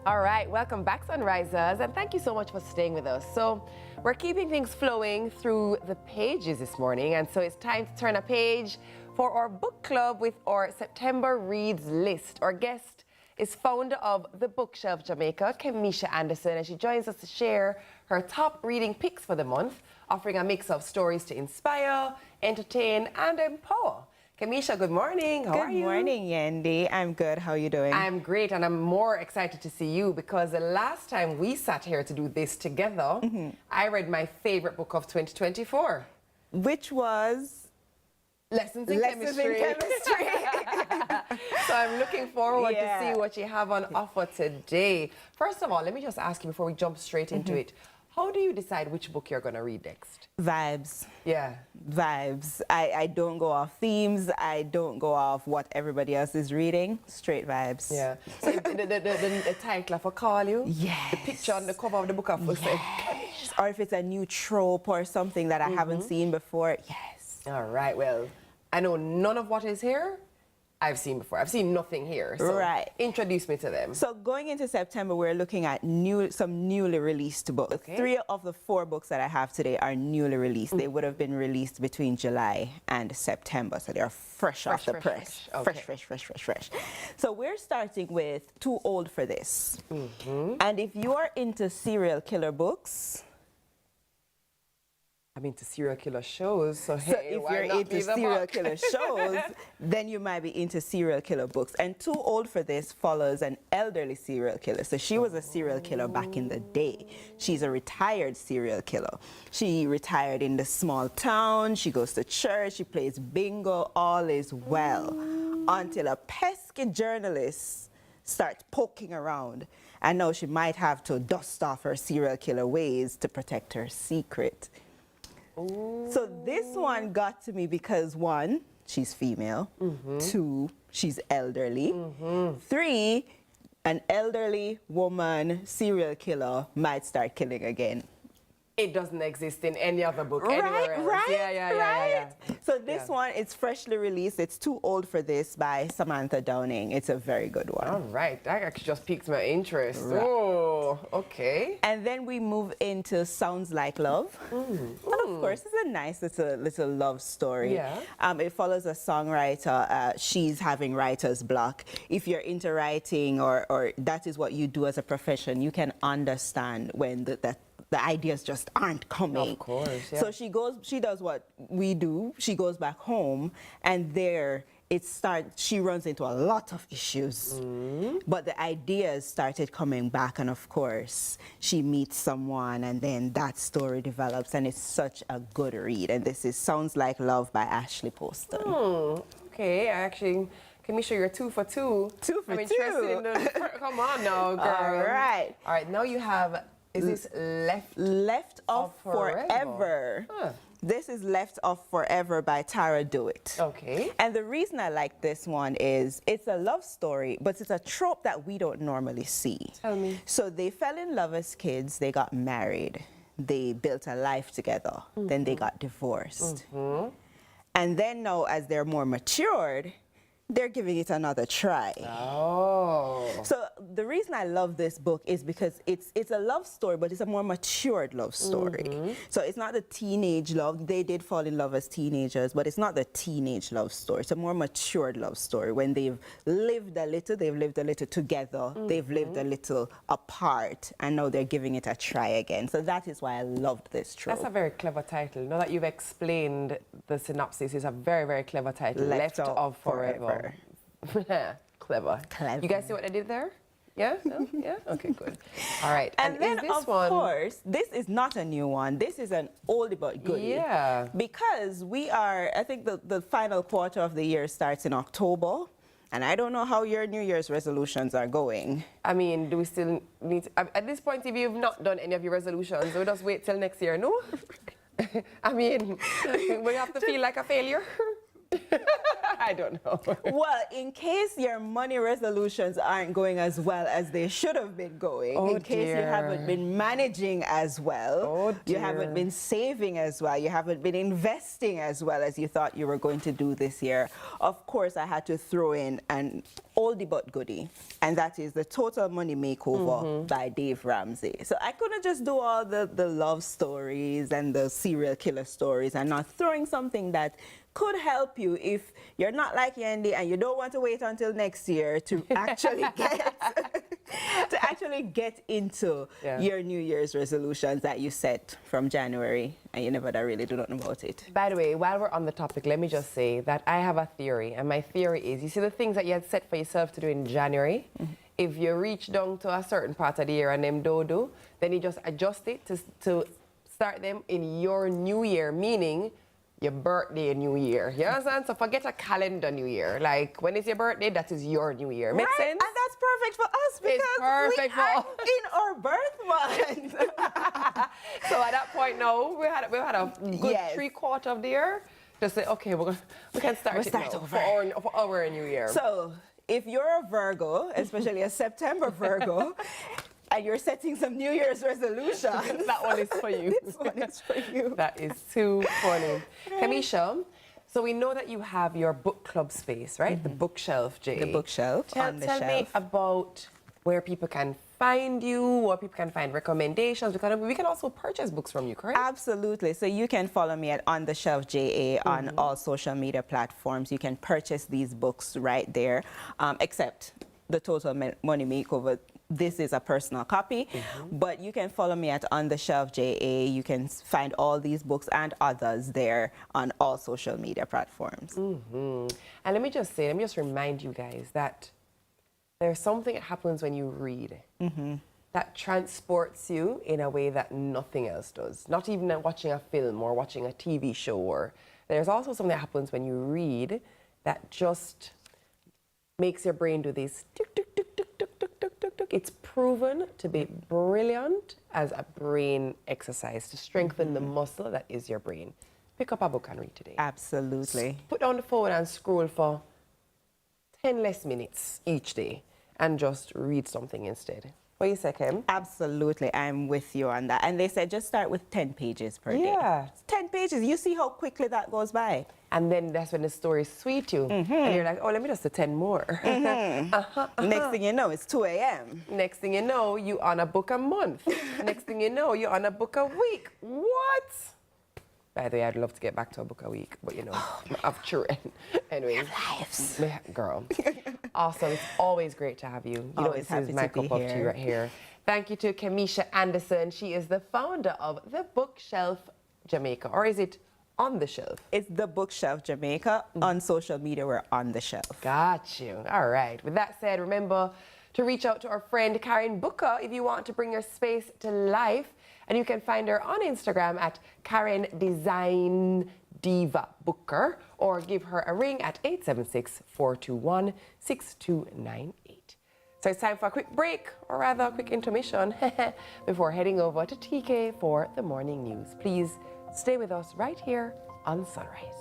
All right, welcome back, Sunrisers, and thank you so much for staying with us. So we're keeping things flowing through the pages this morning, and so it's time to turn a page for our book club with our September Reads list. Our guest is founder of The Bookshelf Jamaica, Kemisha Anderson, and she joins us to share her top reading picks for the month, offering a mix of stories to inspire, entertain, and empower. Kemisha, good morning. How are you? Good morning, Yendi. I'm good. How are you doing? I'm great, and I'm more excited to see you because the last time we sat here to do this together, I read my favorite book of 2024. Which was? Lessons in Chemistry. So I'm looking forward to see what you have on offer today. First of all, let me just ask you before we jump straight into it. How do you decide which book you're going to read next? Vibes. Yeah. Vibes. I don't go off themes. I don't go off what everybody else is reading. Straight vibes. Yeah. So the title of a call you? Yes. The picture on the cover of the book of Yes. Or if it's a new trope or something that I haven't seen before. Yes. All right. Well, I know none of what is here I've seen before. I've seen nothing here. So introduce me to them. So going into September, we're looking at some newly released books. Okay. 3 of the 4 books that I have today are newly released. They would have been released between July and September. So they're fresh off the press. Fresh. So we're starting with Too Old for This. And if you are into serial killer books, I'm into serial killer shows, so hey, if why you're not into be the serial book? killer shows, then you might be into serial killer books. And Too Old for This follows an elderly serial killer. So she was a serial killer back in the day. She's a retired serial killer. She retired in the small town. She goes to church. She plays bingo. All is well. Until a pesky journalist starts poking around. And now she might have to dust off her serial killer ways to protect her secret. So this one got to me because 1, she's female. 2, she's elderly. 3, an elderly woman serial killer might start killing again. It doesn't exist in any other book anywhere else. Yeah. So this one, it's freshly released. It's Too Old for This by Samantha Downing. It's a very good one. All right, that actually just piqued my interest. Oh, okay. And then we move into Sounds Like Love. And of course, it's a nice little love story. Yeah. It follows a songwriter. She's having writer's block. If you're into writing or that is what you do as a profession, you can understand when the ideas just aren't coming. Of course, yeah. So she does what we do. She goes back home, and there she runs into a lot of issues. But the ideas started coming back, and of course, she meets someone, and then that story develops, and it's such a good read. And this is Sounds Like Love by Ashley Poston. Okay, Kemisha, you're 2 for 2. 2 for 2. I'm interested in the... Come on now, girl. All right. All right, now you have... Is this Left Off Forever? Huh. This is Left Off Forever by Tara Dewitt. Okay. And the reason I like this one is it's a love story, but it's a trope that we don't normally see. Tell me. So they fell in love as kids, they got married, they built a life together, then they got divorced. And then now, as they're more matured, they're giving it another try. Oh. So the reason I love this book is because it's a love story, but it's a more matured love story. So it's not the teenage love. They did fall in love as teenagers, but it's not the teenage love story. It's a more matured love story when they've lived a little together, they've lived a little apart, and now they're giving it a try again. So that is why I loved this trope. That's a very clever title. Now that you've explained the synopsis, it's a very, very clever title. Left Off Forever. Clever. You guys see what I did there? Yeah? No? Yeah? Okay, good. All right. And then, is this of course, this is not a new one. This is an oldie but goodie. Yeah. Because I think the final quarter of the year starts in October. And I don't know how your New Year's resolutions are going. I mean, do we still need to, at this point, if you've not done any of your resolutions, we'll just wait till next year, no? I mean, we have to feel like a failure. I don't know. Well, in case your money resolutions aren't going as well as they should have been going, Oh, in case you haven't been managing as well, Oh, you haven't been saving as well, you haven't been investing as well as you thought you were going to do this year, of course I had to throw in an oldie but goodie, and that is the Total Money Makeover by Dave Ramsey. So I couldn't just do all the love stories and the serial killer stories and not throwing something that could help you if you're not like Yendi and you don't want to wait until next year to actually get into your New Year's resolutions that you set from January and you never really do nothing about it. By the way, while we're on the topic, let me just say that I have a theory, and my theory is, you see the things that you had set for yourself to do in January, if you reach down to a certain part of the year and them don't do, then you just adjust it to start them in your new year, meaning your birthday New Year. You understand? So forget a calendar New Year. Like, when is your birthday? That is your New Year. Make sense? And that's perfect for us because we are in our birth month. So at that point now, we had a good 3/4 of the year. Just say, okay, we can start it now for our New Year. So if you're a Virgo, especially a September Virgo, and you're setting some New Year's resolutions, that one is for you. This one is for you. That is too funny. Kamisha, so we know that you have your book club space, right? The bookshelf, Jay. The bookshelf Tell me about where people can find you, where people can find recommendations, because we can also purchase books from you, correct? Absolutely. So you can follow me at On The Shelf JA on all social media platforms. You can purchase these books right there, except the Total Money Makeover. This is a personal copy, but you can follow me at On The Shelf JA. You can find all these books and others there on all social media platforms. And let me just remind you guys that there's something that happens when you read that transports you in a way that nothing else does. Not even watching a film or watching a TV show. Or there's also something that happens when you read that just makes your brain do this tick, tick, tick, tick, tick, tick, tick, tick, tick. It's proven to be brilliant as a brain exercise to strengthen the muscle that is your brain. Pick up a book and read today. Absolutely. Put down the phone and scroll for 10 less minutes each day and just read something instead. What do you say, Kim? Absolutely, I'm with you on that. And they said just start with 10 pages per day. Yeah. 10 pages, you see how quickly that goes by. And then that's when the stories sweet you. And you're like, oh, let me just do 10 more. Next thing you know, it's 2 a.m. Next thing you know, you on a book a month. Next thing you know, you're on a book a week. What? By the way, I'd love to get back to a book a week, but you know, I've children. Anyway, Lives. Girl. Awesome. It's always great to have you. You know, this is my cup of tea right here. Thank you to Kamisha Anderson. She is the founder of The Bookshelf Jamaica. Or is it On The Shelf? It's The Bookshelf Jamaica. On social media, we're On The Shelf. Got you. All right. With that said, remember to reach out to our friend Karen Booker if you want to bring your space to life. And you can find her on Instagram at Karen Design Diva Booker, or give her a ring at 876-421-6298. So it's time for a quick break, or rather a quick intermission, before heading over to TK for the morning news. Please stay with us right here on Sunrise.